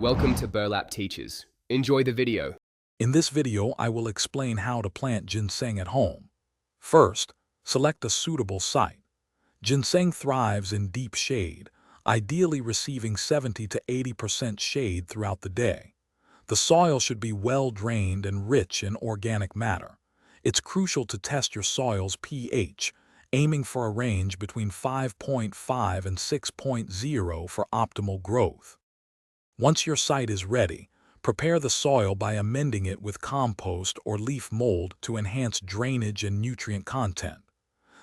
Welcome to Burlap Teachers. Enjoy the video. In this video, I will explain how to plant ginseng at home. First, select a suitable site. Ginseng thrives in deep shade, ideally receiving 70 to 80% shade throughout the day. The soil should be well drained and rich in organic matter. It's crucial to test your soil's pH, aiming for a range between 5.5 and 6.0 for optimal growth. Once your site is ready, prepare the soil by amending it with compost or leaf mold to enhance drainage and nutrient content.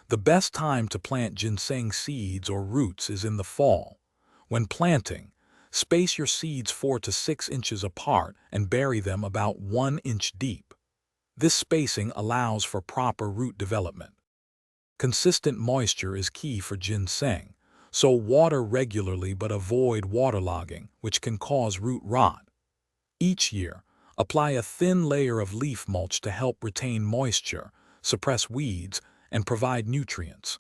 The best time to plant ginseng seeds or roots is in the fall. When planting, space your seeds 4 to 6 inches apart and bury them about 1 inch deep. This spacing allows for proper root development. Consistent moisture is key for ginseng, so water regularly but avoid waterlogging, which can cause root rot. Each year, apply a thin layer of leaf mulch to help retain moisture, suppress weeds, and provide nutrients.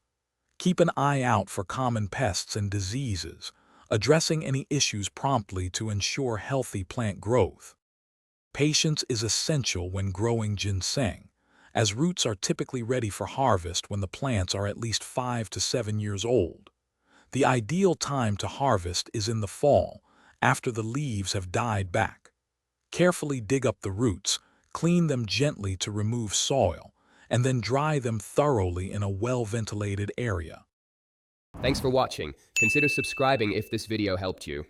Keep an eye out for common pests and diseases, addressing any issues promptly to ensure healthy plant growth. Patience is essential when growing ginseng, as roots are typically ready for harvest when the plants are at least 5 to 7 years old. The ideal time to harvest is in the fall, after the leaves have died back. Carefully dig up the roots, clean them gently to remove soil, and then dry them thoroughly in a well-ventilated area. Thanks for watching. Consider subscribing if this video helped you.